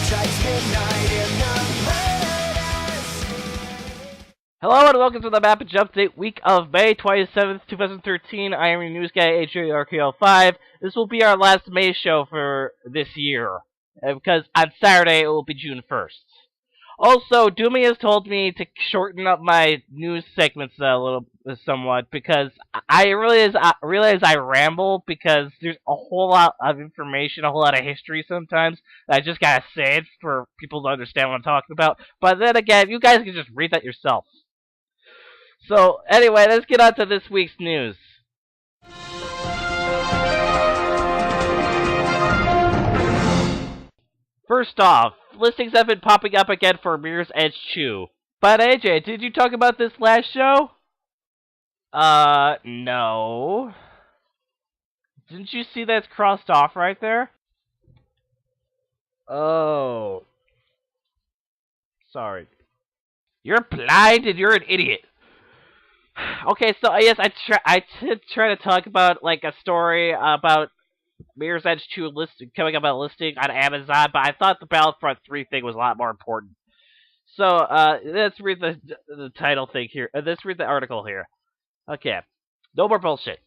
strikes midnight in the madness. Hello and welcome to the Mapige Update week of May 27th, 2013. I am your news guy, HJRKL5. This will be our last May show for this year, because on Saturday it will be June 1st. Also, Doomy has told me to shorten up my news segments somewhat, because I realize I ramble, because there's a whole lot of information, a whole lot of history sometimes, that I just gotta say it for people to understand what I'm talking about. But then again, you guys can just read that yourself. So, anyway, let's get on to this week's news. First off, listings have been popping up again for Mirror's Edge 2. But AJ, did you talk about this last show? No. Didn't you see that's crossed off right there? Oh. Sorry. You're blind and you're an idiot. Okay, so yes, I did try to talk about like a story about Mirror's Edge 2 coming up a listing on Amazon, but I thought the Battlefront 3 thing was a lot more important. So let's read the title thing here. Let's read the article here. Okay, no more bullshit.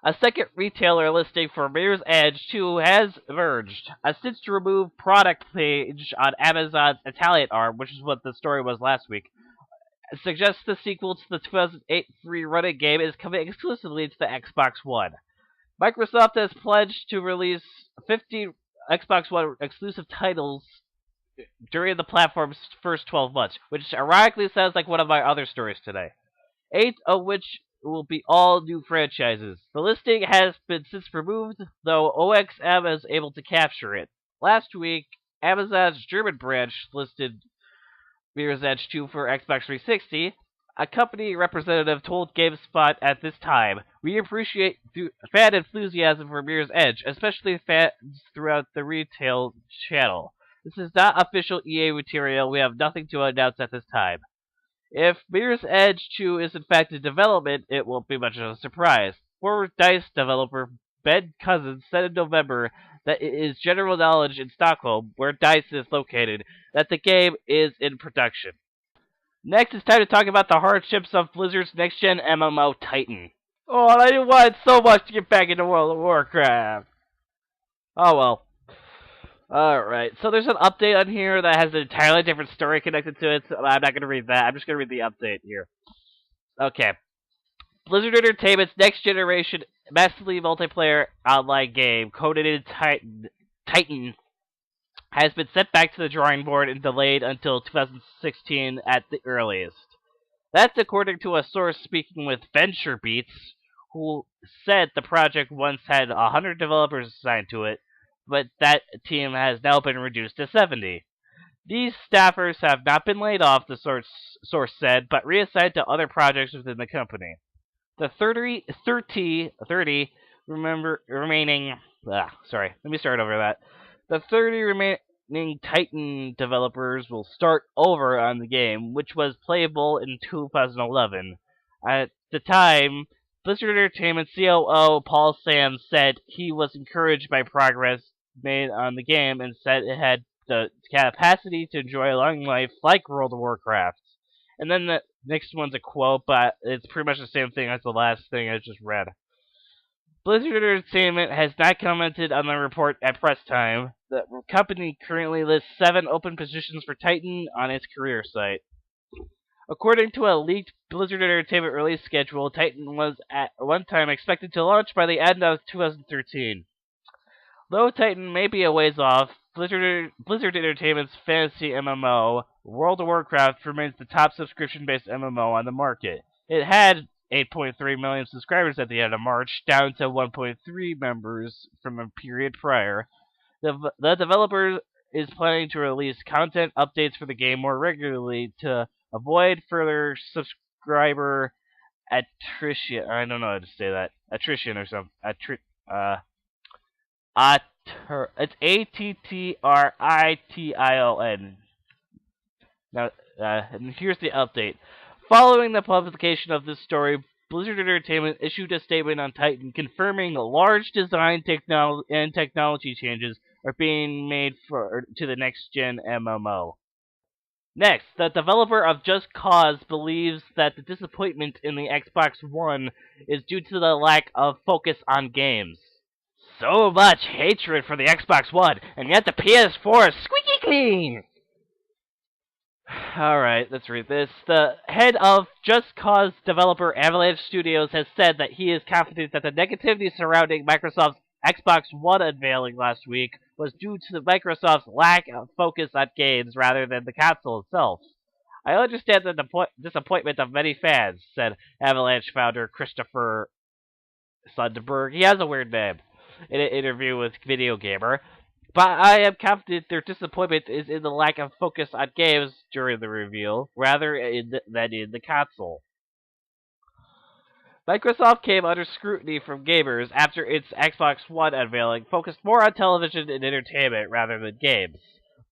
A second retailer listing for Mirror's Edge 2 has emerged. A stitch to remove product page on Amazon's Italian arm, which is what the story was last week, suggests the sequel to the 2008 free-running game is coming exclusively to the Xbox One. Microsoft has pledged to release 50 Xbox One exclusive titles during the platform's first 12 months, which ironically sounds like one of my other stories today. 8 of which will be all new franchises. The listing has been since removed, though OXM is able to capture it. Last week, Amazon's German branch listed Mirror's Edge 2 for Xbox 360. A company representative told GameSpot at this time, "We appreciate fan enthusiasm for Mirror's Edge, especially fans throughout the retail channel. This is not official EA material. We have nothing to announce at this time." If Mirror's Edge 2 is in fact in development, it won't be much of a surprise. Former DICE developer Ben Cousins said in November that it is general knowledge in Stockholm, where DICE is located, that the game is in production. Next, it's time to talk about the hardships of Blizzard's next-gen MMO Titan. Oh, I wanted so much to get back into World of Warcraft. Oh well. Alright, so there's an update on here that has an entirely different story connected to it, so I'm not going to read that. I'm just going to read the update here. Okay. Blizzard Entertainment's next-generation, massively multiplayer online game, codenamed Titan, has been sent back to the drawing board and delayed until 2016 at the earliest. That's according to a source speaking with VentureBeats, who said the project once had 100 developers assigned to it, but that team has now been reduced to 70. These staffers have not been laid off, the source said, but reassigned to other projects within the company. The 30 remaining Titan developers will start over on the game, which was playable in 2011. At the time, Blizzard Entertainment COO Paul Sands said he was encouraged by progress made on the game and said it had the capacity to enjoy a long life like World of Warcraft. And then the next one's a quote, but it's pretty much the same thing as the last thing I just read. Blizzard Entertainment has not commented on the report at press time. The company currently lists 7 open positions for Titan on its career site. According to a leaked Blizzard Entertainment release schedule, Titan was at one time expected to launch by the end of 2013. Though Titan may be a ways off, Blizzard Entertainment's fantasy MMO, World of Warcraft, remains the top subscription-based MMO on the market. It had 8.3 million subscribers at the end of March, down to 1.3 members from a period prior. The developer is planning to release content updates for the game more regularly to avoid further subscriber attrition. I don't know how to say that. Attrition or something. It's ATTRITION. Now, and here's the update. Following the publication of this story, Blizzard Entertainment issued a statement on Titan confirming large design and technology changes are being made to the next-gen MMO. Next, the developer of Just Cause believes that the disappointment in the Xbox One is due to the lack of focus on games. So much hatred for the Xbox One, and yet the PS4 is squeaky clean! Alright, let's read this. The head of Just Cause developer Avalanche Studios has said that he is confident that the negativity surrounding Microsoft's Xbox One unveiling last week was due to Microsoft's lack of focus on games rather than the console itself. I understand the disappointment of many fans, said Avalanche founder Christopher Sundberg. He has a weird name. In an interview with Video Gamer. But I am confident their disappointment is in the lack of focus on games during the reveal, rather than in the console. Microsoft came under scrutiny from gamers after its Xbox One unveiling focused more on television and entertainment rather than games.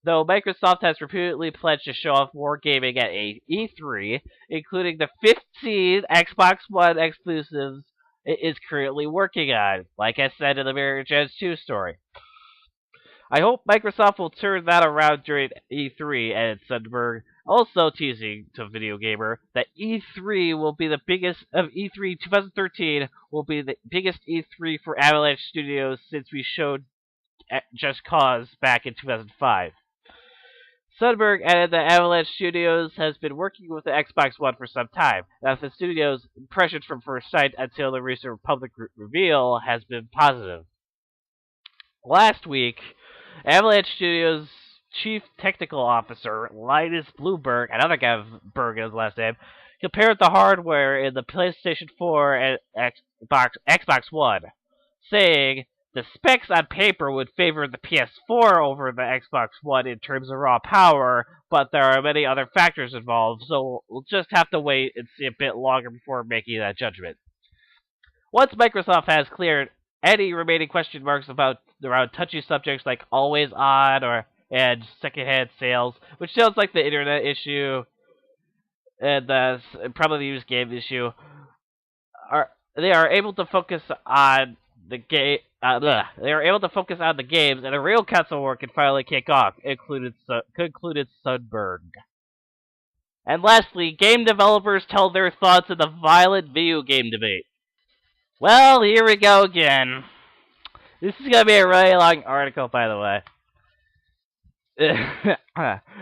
Though Microsoft has repeatedly pledged to show off more gaming at E3, including the 15 Xbox One exclusives it is currently working on, like I said in the Mirror's Edge 2 story. I hope Microsoft will turn that around during E3, added Sundberg, also teasing to Video Gamer that E3 will be the biggest of E3 2013 will be the biggest E3 for Avalanche Studios since we showed Just Cause back in 2005. Sundberg added that Avalanche Studios has been working with the Xbox One for some time, and that the studio's impressions from first sight until the recent public reveal has been positive. Last week, Avalanche Studios' chief technical officer, Linus Bloomberg, another guy with Berg in his last name, compared the hardware in the PlayStation 4 and Xbox One, saying the specs on paper would favor the PS4 over the Xbox One in terms of raw power, but there are many other factors involved, so we'll just have to wait and see a bit longer before making that judgment. Once Microsoft has cleared any remaining question marks around touchy subjects like always on and secondhand sales, which sounds like the internet issue and the probably used game issue, they are able to focus on the game. They are able to focus on the games, and the real console work can finally kick off. Concluded Sundberg. And lastly, game developers tell their thoughts on the violent video game debate. Well, here we go again. This is going to be a really long article, by the way.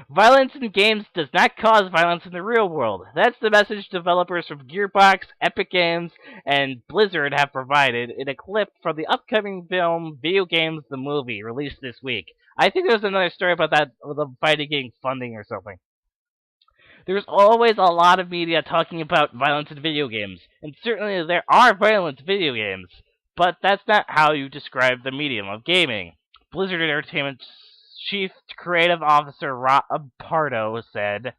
Violence in games does not cause violence in the real world. That's the message developers from Gearbox, Epic Games, and Blizzard have provided in a clip from the upcoming film Video Games the Movie, released this week. I think there's another story about that with them finally getting funding or something. There's always a lot of media talking about violence in video games, and certainly there are violent video games, but that's not how you describe the medium of gaming. Blizzard Entertainment's Chief Creative Officer Rob Pardo said,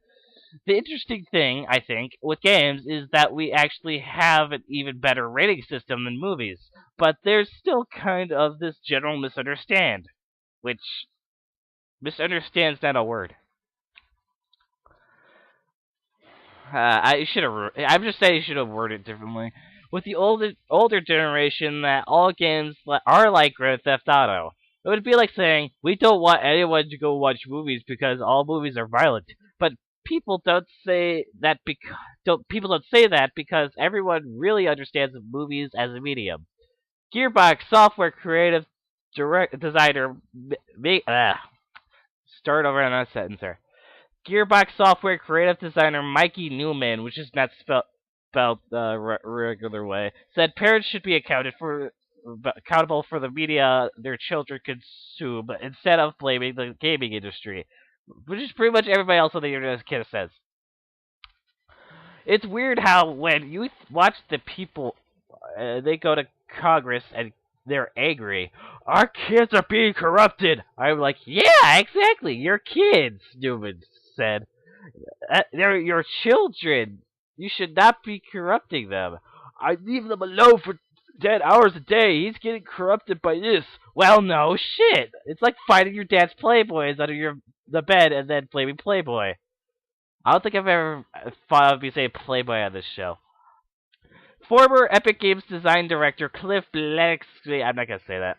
"The interesting thing, I think, with games is that we actually have an even better rating system than movies, but there's still kind of this general misunderstand." Which, misunderstand's not a word. I'm just saying you should have worded it differently. With the older generation, that all games are like Grand Theft Auto. It would be like saying, we don't want anyone to go watch movies because all movies are violent. But people don't say that because everyone really understands movies as a medium. Gearbox software creative designer start over on that sentence there. Gearbox software creative designer Mikey Newman, which is not spelled the regular way, said parents should be accountable for the media their children consume instead of blaming the gaming industry, which is pretty much everybody else on the internet kind of says. It's weird how when you watch the people, they go to Congress and they're angry. Our kids are being corrupted. I'm like, yeah, exactly. Your kids, Newman said. They're your children. You should not be corrupting them. I leave them alone for 10 hours a day. He's getting corrupted by this. Well, no shit. It's like finding your dad's Playboys under the bed and then blaming Playboy. I don't think I've ever thought of me saying Playboy on this show. Former Epic Games design director Cliff Blexley, I'm not going to say that,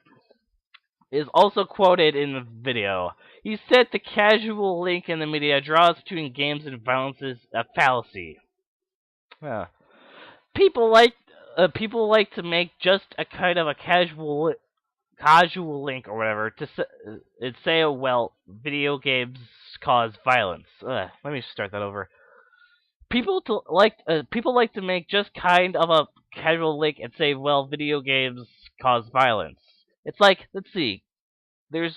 is also quoted in the video. He said the casual link in the media draws between games and violence is a fallacy. Uh, people like people like to make just a kind of a casual link or whatever to say, oh, well, video games cause violence. Let me start that over. People like to make just kind of a casual link and say, well, video games cause violence. It's like, let's see, there's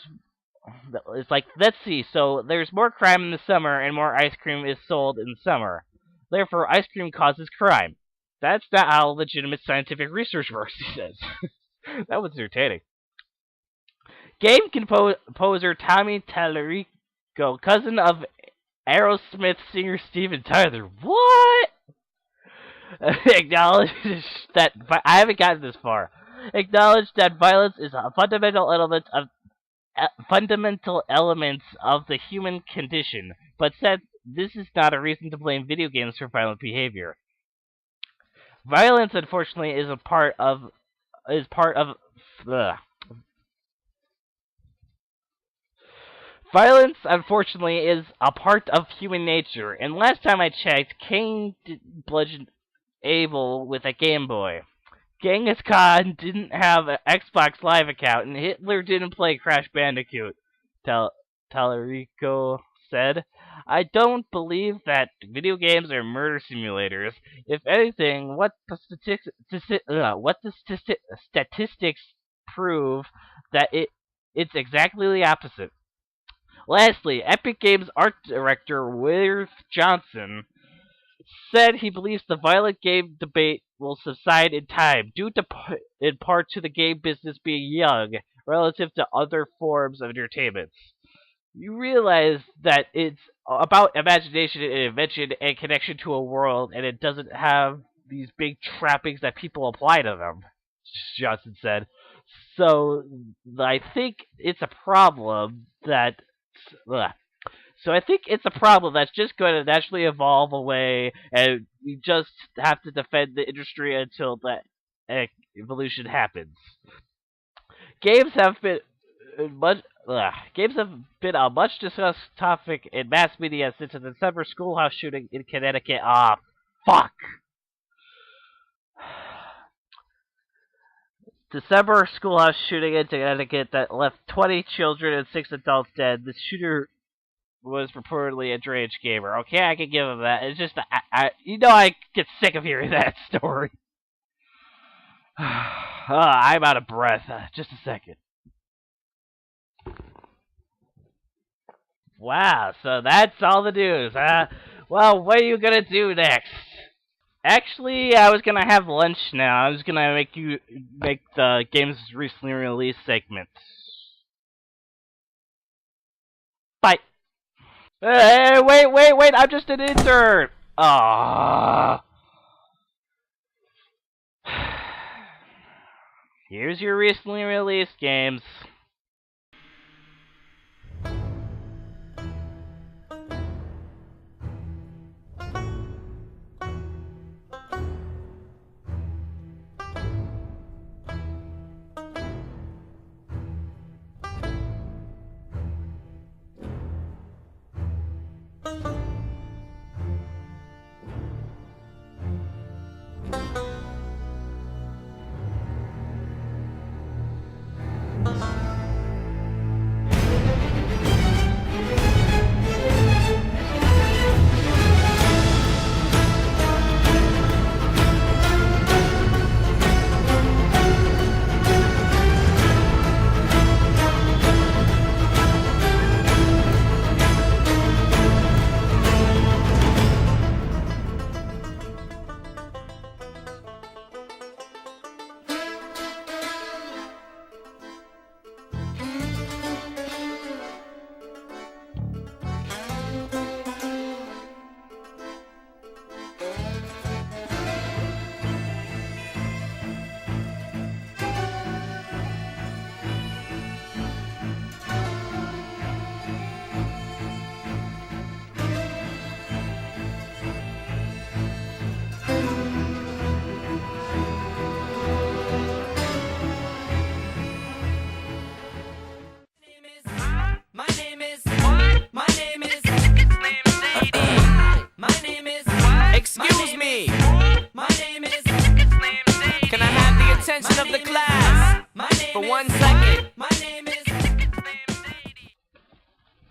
let's see, so there's more crime in the summer and more ice cream is sold in summer. Therefore, ice cream causes crime. That's not how legitimate scientific research works, he says. That was entertaining. Game composer Tommy Tallarico, cousin of Aerosmith singer Steven Tyler. What? Acknowledges that I haven't gotten this far. Acknowledged that violence is a fundamental elements of the human condition, but said this is not a reason to blame video games for violent behavior. Violence, unfortunately, is part of. Ugh. Violence, unfortunately, is a part of human nature, and last time I checked, Cain bludgeoned Abel with a Game Boy. Genghis Khan didn't have an Xbox Live account, and Hitler didn't play Crash Bandicoot, Tallarico said. I don't believe that video games are murder simulators. If anything, what the statistics prove that it's exactly the opposite. Lastly, Epic Games art director Wilhelm Johnson said he believes the violent game debate will subside in time, due in part to the game business being young relative to other forms of entertainment. You realize that it's about imagination and invention and connection to a world, and it doesn't have these big trappings that people apply to them, Johnson said. So I think it's a problem that. So I think it's a problem that's just going to naturally evolve away, and we just have to defend the industry until that evolution happens. Games have been a much discussed topic in mass media since the December schoolhouse shooting in Connecticut. Fuck. December schoolhouse shooting in Connecticut that left 20 children and 6 adults dead. The shooter was purportedly a deranged gamer. Okay, I can give him that. It's just, I get sick of hearing that story. I'm out of breath. Just a second. Wow, so that's all the news. Well, what are you gonna do next? Actually, I was gonna have lunch now. I was gonna make the games recently released segment. Bye. Hey, wait! I'm just an intern. Ah. Here's your recently released games.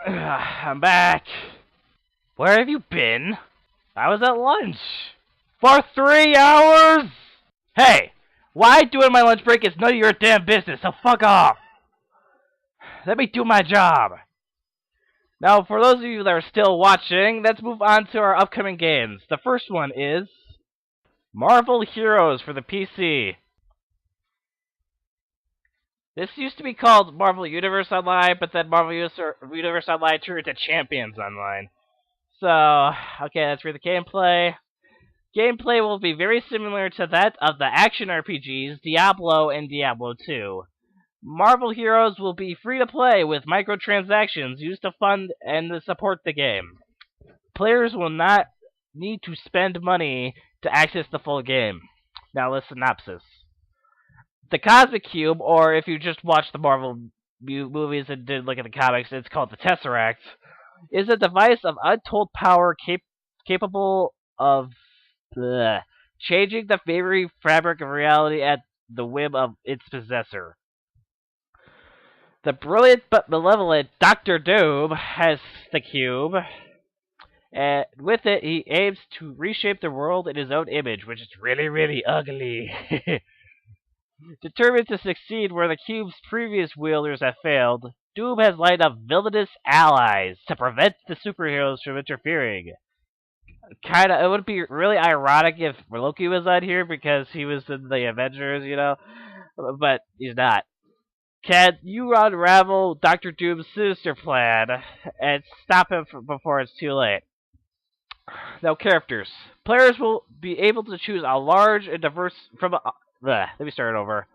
I'm back. Where have you been? I was at lunch. For 3 hours? Hey, why I do in my lunch break is none of your damn business, so fuck off. Let me do my job. Now, for those of you that are still watching, let's move on to our upcoming games. The first one is Marvel Heroes for the PC. This used to be called Marvel Universe Online, but then Marvel Universe Online turned to Champions Online. So, okay, let's read the gameplay. Gameplay will be very similar to that of the action RPGs Diablo and Diablo 2. Marvel Heroes will be free to play with microtransactions used to fund and to support the game. Players will not need to spend money to access the full game. Now, the synopsis. The Cosmic Cube, or if you just watched the Marvel movies and didn't look at the comics, it's called the Tesseract, is a device of untold power capable of changing the very fabric of reality at the whim of its possessor. The brilliant but malevolent Dr. Doom has the cube, and with it he aims to reshape the world in his own image, which is really, really ugly. Determined to succeed where the cube's previous wielders have failed, Doom has lined up villainous allies to prevent the superheroes from interfering. It would be really ironic if Loki was on here because he was in the Avengers, but he's not. Can you unravel Dr. Doom's sinister plan and stop him before it's too late? Now, characters. Players will be able to choose a large and diverse let me start over.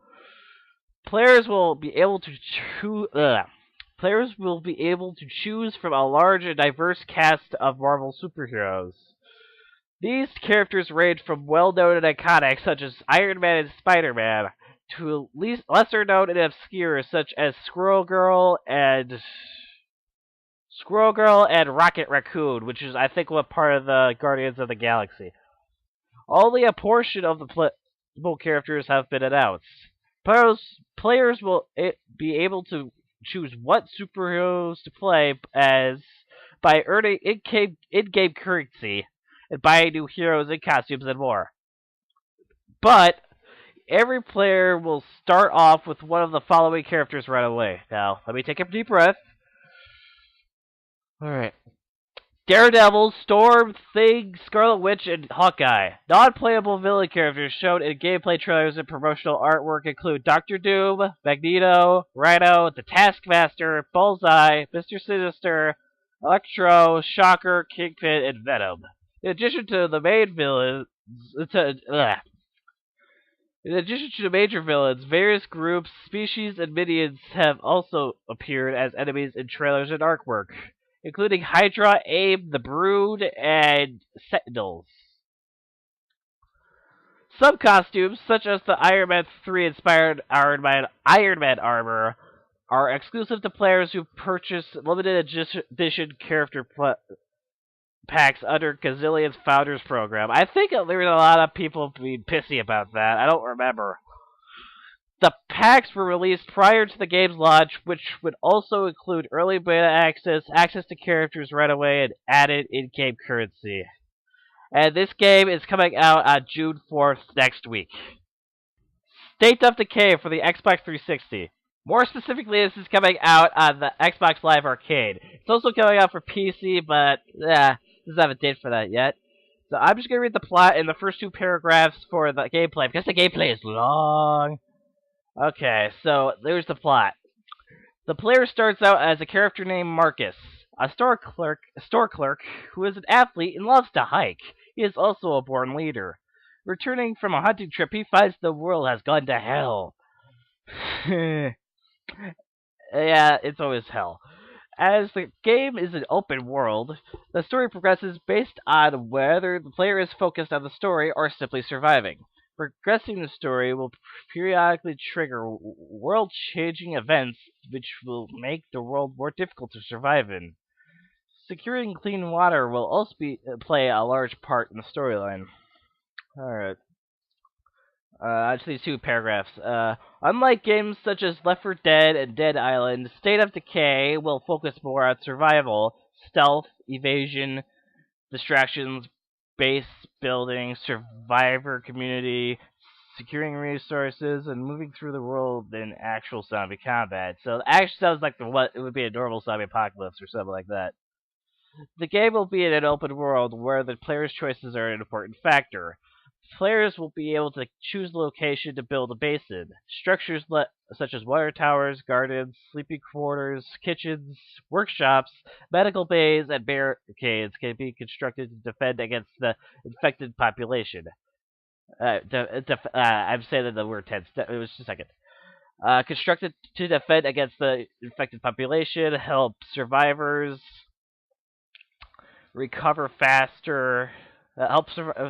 Players will be able to choose from a large and diverse cast of Marvel superheroes. These characters range from well-known and iconic, such as Iron Man and Spider-Man, to lesser-known and obscure, such as Squirrel Girl and Rocket Raccoon, which is, I think, what part of the Guardians of the Galaxy. Only a portion of the playable characters have been announced. Players will be able to choose what superheroes to play as by earning in-game currency and buying new heroes and costumes and more. But every player will start off with one of the following characters right away. Now, let me take a deep breath. Alright. Daredevil, Storm, Thing, Scarlet Witch, and Hawkeye. Non-playable villain characters shown in gameplay trailers and promotional artwork include Dr. Doom, Magneto, Rhino, the Taskmaster, Bullseye, Mr. Sinister, Electro, Shocker, Kingpin, and Venom. In addition to the major villains, various groups, species, and minions have also appeared as enemies in trailers and artwork, including Hydra, Abe, the Brood, and Sentinels. Some costumes, such as the Iron Man 3 inspired Iron Man armor, are exclusive to players who purchase limited edition character packs under Gazillion's Founders Program. I think there were a lot of people being pissy about that. I don't remember. The packs were released prior to the game's launch, which would also include early beta access to characters right away, and added in-game currency. And this game is coming out on June 4th next week. State of Decay for the Xbox 360. More specifically, this is coming out on the Xbox Live Arcade. It's also coming out for PC, but doesn't have a date for that yet. So I'm just going to read the plot in the first 2 paragraphs for the gameplay, because the gameplay is long. Okay, so there's the plot. The player starts out as a character named Marcus, a store clerk who is an athlete and loves to hike. He is also a born leader. Returning from a hunting trip, he finds the world has gone to hell. Yeah, it's always hell. As the game is an open world, the story progresses based on whether the player is focused on the story or simply surviving. Progressing the story will periodically trigger world-changing events which will make the world more difficult to survive in. Securing clean water will also play a large part in the storyline. Alright. Just these 2 paragraphs. A Unlike games such as Left 4 Dead and Dead Island, State of Decay will focus more on survival, stealth, evasion, distractions, base building, survivor community, securing resources, and moving through the world in actual zombie combat. So it actually sounds like what it would be a normal zombie apocalypse or something like that. The game will be in an open world where the player's choices are an important factor. Players will be able to choose the location to build a base in. Structures such as water towers, gardens, sleeping quarters, kitchens, workshops, medical bays, and barricades can be constructed to defend against the infected population. I'm saying the word tense. It was just a second. Constructed to defend against the infected population, help survivors recover faster,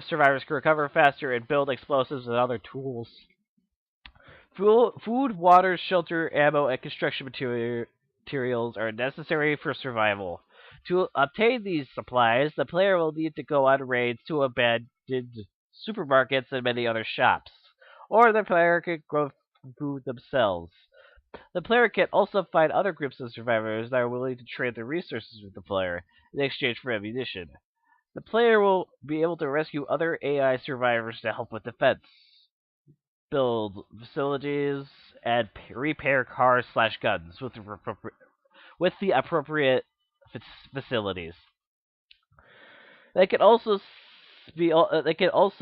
survivors recover faster, and build explosives and other tools. Food, water, shelter, ammo, and construction materials are necessary for survival. To obtain these supplies, the player will need to go on raids to abandoned supermarkets and many other shops, or the player can grow food themselves. The player can also find other groups of survivors that are willing to trade their resources with the player in exchange for ammunition. The player will be able to rescue other AI survivors to help with defense, build facilities, and repair cars/guns with the appropriate facilities. They can also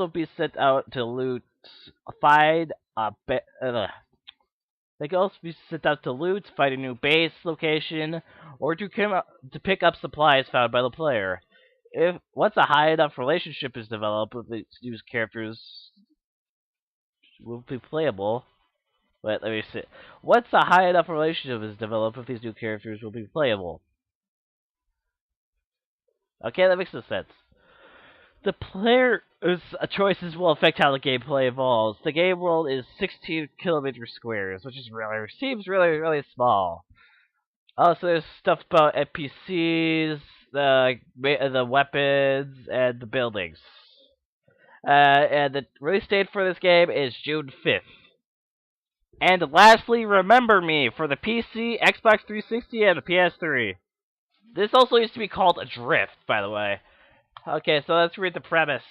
be sent out to loot, find they can also be sent out to loot, find a new base location, or to pick up supplies found by the player. If once a high enough relationship is developed with these new characters, will be playable. Wait, let me see. Once a high enough relationship is developed with these new characters, will be playable. Okay, that makes no sense. The player's choices will affect how the gameplay evolves. The game world is 16 kilometer squares, which seems really small. Also, there's stuff about NPCs, the weapons, and the buildings. And the release date for this game is June 5th. And lastly, Remember Me for the PC, Xbox 360, and the PS3. This also used to be called Adrift, by the way. Okay, so let's read the premise.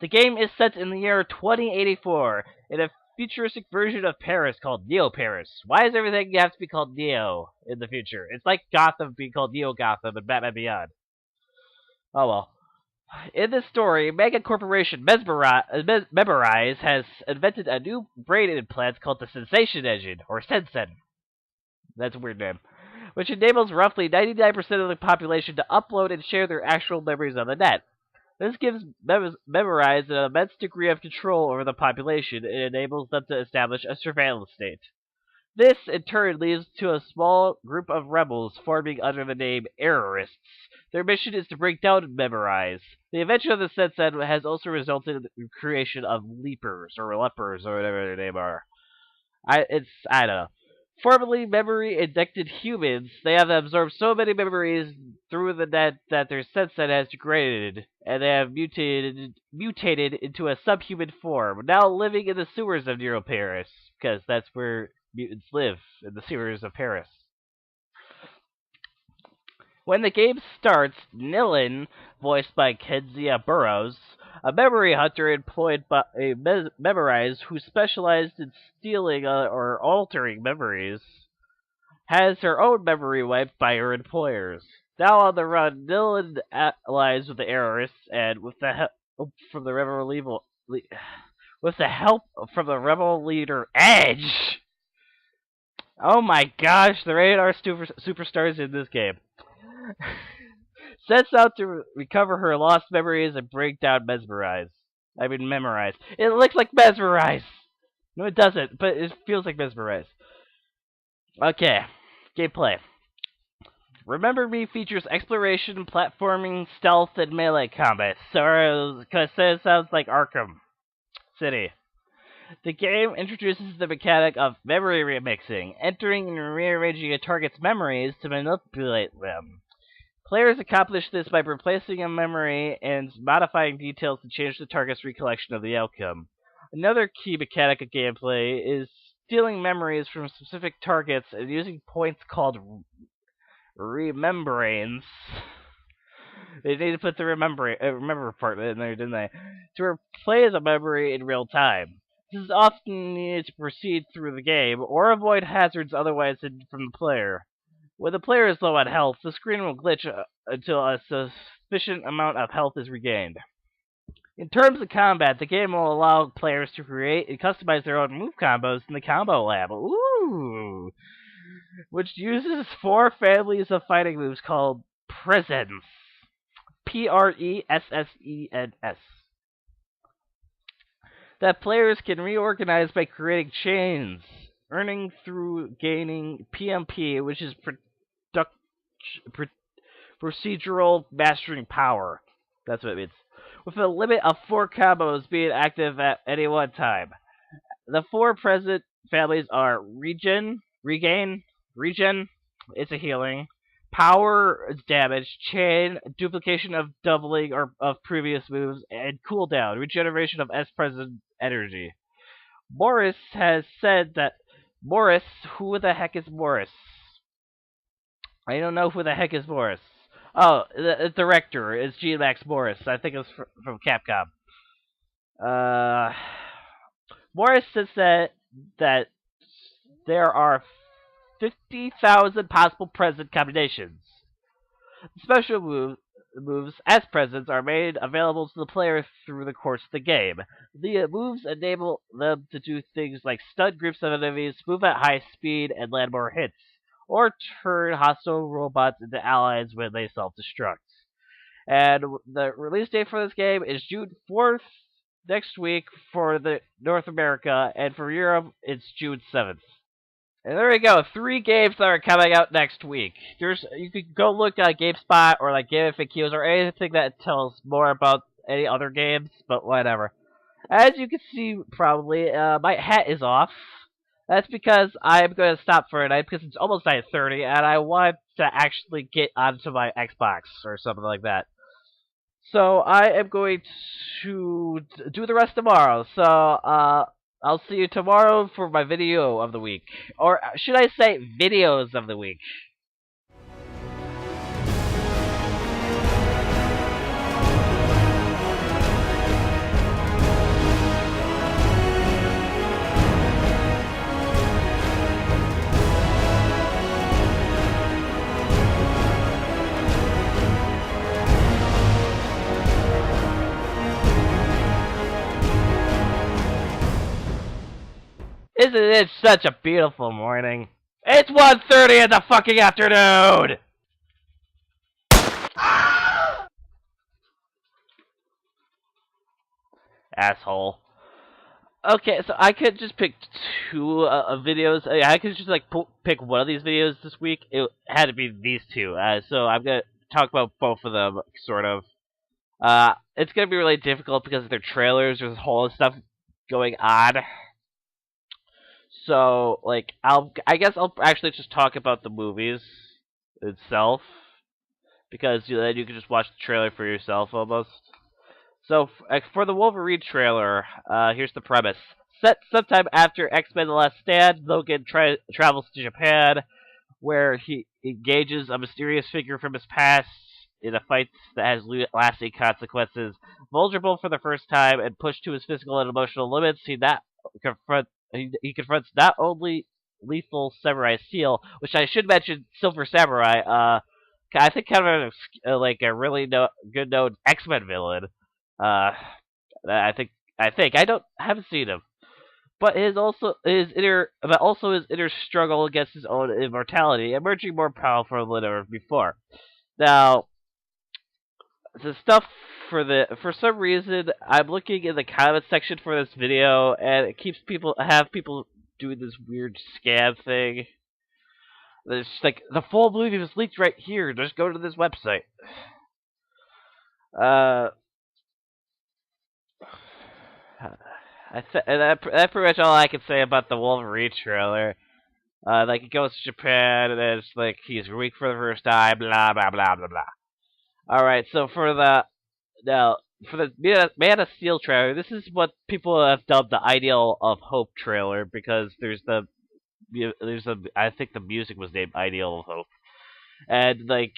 The game is set in the year 2084 in a futuristic version of Paris called Neo Paris. Why does everything have to be called Neo in the future? It's like Gotham being called Neo Gotham and Batman Beyond. Oh well. In this story, mega corporation Memorize has invented a new brain implant called the Sensation Engine, or Sensen. That's a weird name. Which enables roughly 99% of the population to upload and share their actual memories on the net. This gives Memorize an immense degree of control over the population and enables them to establish a surveillance state. This, in turn, leads to a small group of rebels forming under the name Errorists. Their mission is to break down Memorize. The invention of the Sensen has also resulted in the creation of Leapers, or Lepers, or whatever their name are. I don't know. Formerly memory-addicted humans, they have absorbed so many memories through the net that their Sensen has degraded, and they have mutated into a subhuman form, now living in the sewers of Neo Paris, because that's where mutants live, in the sewers of Paris. When the game starts, Nilin, voiced by Kezia Burrows, a memory hunter employed by a Memorize who specialized in stealing or altering memories, has her own memory wiped by her employers. Now on the run, Nilin allies with the Errorists and with the help from the rebel leader Edge. Oh my gosh, the radar superstars in this game. Sets out to recover her lost memories and break down Memorize. It looks like Mesmerize! No, it doesn't, but it feels like Mesmerize. Okay, gameplay. Remember Me features exploration, platforming, stealth, and melee combat. So, it sounds like Arkham City. The game introduces the mechanic of memory remixing, entering and rearranging a target's memories to manipulate them. Players accomplish this by replacing a memory and modifying details to change the target's recollection of the outcome. Another key mechanic of gameplay is stealing memories from specific targets and using points called remembranes. They need to put the remember part in there, didn't they? To replay the memory in real time. This is often needed to proceed through the game or avoid hazards otherwise hidden from the player. When the player is low on health, the screen will glitch until a sufficient amount of health is regained. In terms of combat, the game will allow players to create and customize their own move combos in the Combo Lab. Ooh! Which uses 4 families of fighting moves called Presence. Pressens. That players can reorganize by creating chains, earning through gaining PMP, which is procedural mastering power. That's what it means. With a limit of 4 combos being active at any one time. The 4 present families are Regain, it's a healing, Power is damage, Chain, duplication of doubling or of previous moves, and Cooldown, regeneration of S-present energy. Morris has said that who the heck is Morris? I don't know who the heck is Morris. Oh, the director is G-Max Morris. I think it was from Capcom. Morris says that there are 50,000 possible present combinations. Special moves as presents are made available to the player through the course of the game. The moves enable them to do things like stun groups of enemies, move at high speed, and land more hits, or turn hostile robots into allies when they self-destruct. And the release date for this game is June 4th next week for the North America, and for Europe, it's June 7th. And there we go, 3 games that are coming out next week. You could go look at GameSpot or like Game FAQs or anything that tells more about any other games, but whatever. As you can see, probably, my hat is off. That's because I'm going to stop for a night because it's almost 9:30 and I want to actually get onto my Xbox or something like that. So I am going to do the rest tomorrow. So I'll see you tomorrow for my video of the week. Or should I say videos of the week? Isn't it such a beautiful morning? It's 1:30 in the fucking afternoon! Asshole. Okay, so I could just pick 2 videos. I could just like pick one of these videos this week. It had to be these 2. So I'm gonna talk about both of them, sort of. It's gonna be really difficult because of their trailers. There's a whole lot of stuff going on. So, like, I guess I'll actually just talk about the movies itself, because then you can just watch the trailer for yourself, almost. So, for the Wolverine trailer, here's the premise. Set sometime after X-Men The Last Stand, Logan travels to Japan, where he engages a mysterious figure from his past in a fight that has lasting consequences. Vulnerable for the first time and pushed to his physical and emotional limits, he confronts not only lethal Samurai Steel, which I should mention, Silver Samurai, I think kind of like a really good known X-Men villain. I haven't seen him, but his inner struggle against his own immortality, emerging more powerful than ever before. Now, the stuff for some reason I'm looking in the comment section for this video, and it keeps people doing this weird scam thing. It's like the full movie was leaked right here. Just go to this website. That's pretty much all I can say about the Wolverine trailer. Like, he goes to Japan, and then it's like he's weak for the first time, blah blah blah blah blah. Alright, so for the now for the Man of Steel trailer, this is what people have dubbed the Ideal of Hope trailer because there's a I think the music was named Ideal of Hope, and like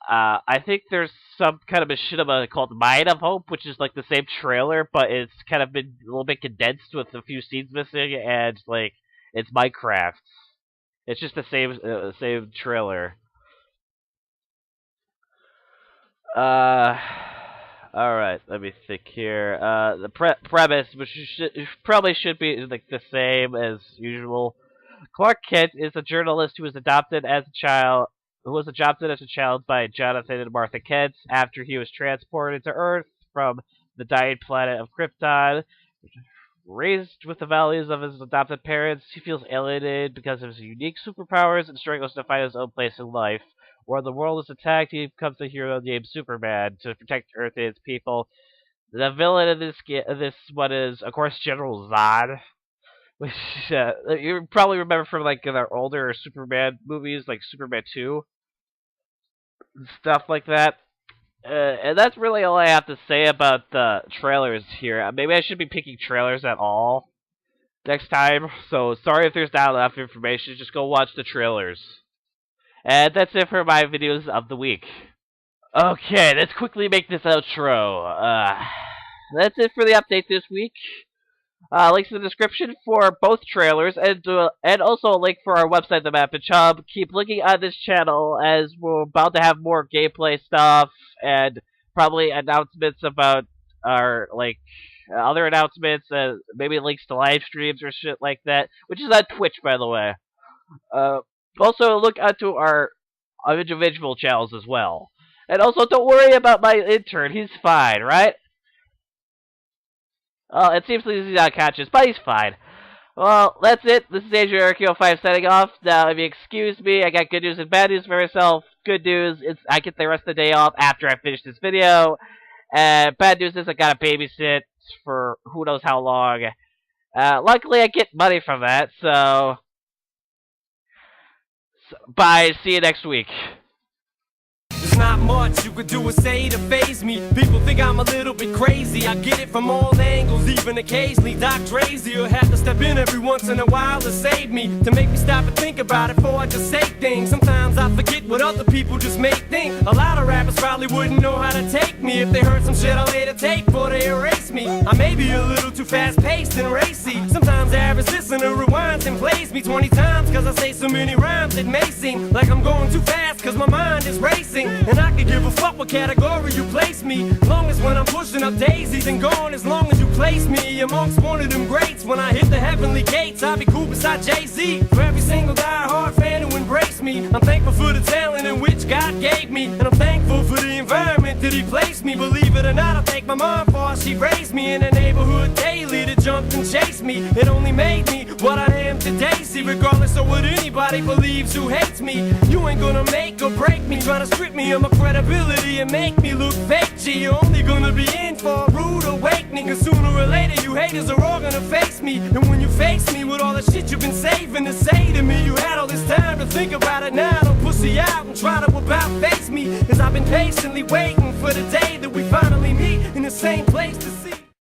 I think there's some kind of machinima called Mine of Hope, which is like the same trailer, but it's kind of been a little bit condensed with a few scenes missing, and like it's Minecraft. It's just the same trailer. Uh, all right. Let me think here. The premise, which probably should be like the same as usual. Clark Kent is a journalist who was adopted as a child. Who was adopted as a child by Jonathan and Martha Kent after he was transported to Earth from the dying planet of Krypton. Raised with the values of his adopted parents, he feels alienated because of his unique superpowers and struggles to find his own place in life. Where the world is attacked, he becomes a hero named Superman to protect Earth and its people. The villain of this one is, of course, General Zod, which you probably remember from like their older Superman movies, like Superman 2, and stuff like that. And that's really all I have to say about the trailers here. Maybe I should be picking trailers at all next time. So sorry if there's not enough information. Just go watch the trailers. And that's it for my videos of the week. Okay, let's quickly make this outro. That's it for the update this week. Links in the description for both trailers, and also a link for our website, the Mapige Hub. Keep looking on this channel as we're about to have more gameplay stuff and probably announcements about our other announcements, maybe links to live streams or shit like that, which is on Twitch, by the way. Also, look onto our individual channels as well. And also, don't worry about my intern. He's fine, right? Well, it seems like he's not conscious, but he's fine. Well, that's it. This is AndrewRQ5 signing off. Now, if you excuse me, I got good news and bad news for myself. Good news is I get the rest of the day off after I finish this video. And bad news is I gotta babysit for who knows how long. Luckily, I get money from that, so bye. See you next week. There's not much you could do or say to faze me. People think I'm a little bit crazy. I get it from all angles, even occasionally. Doc Drazy will have to step in every once in a while to save me, to make me stop and think about it before I just say things. Sometimes I forget what other people just may think. A lot of rappers probably wouldn't know how to take me if they heard some shit I later take before they erase me. I may be a little too fast-paced and racy. Sometimes the average listener rewinds and plays me 20 times cause I say so many rhymes it may seem like I'm going too fast cause my mind is racing. And I could give a fuck what category you place me, long as when I'm pushing up daisies and gone, as long as you place me amongst one of them greats. When I hit the heavenly gates, I'll be cool beside Jay-Z. For every single die-hard fan who embraced me, I'm thankful for the talent in which God gave me, and I'm thankful for the environment that He placed me. Believe it or not, I thank my mom for how she raised me in the neighborhood daily that jumped and chased me. It only made me what I am today. See, regardless of what anybody believes who hates me, you ain't gonna make or break me, trying to strip me of my credibility and make me look fake. G, you're only gonna be in for a rude awakening, cause sooner or later you haters are all gonna face me. And when you face me with all the shit you've been saving to say to me, you had all this time to think about it. Now don't pussy out and try to about face me, cause I've been patiently waiting for the day that we finally meet in the same place.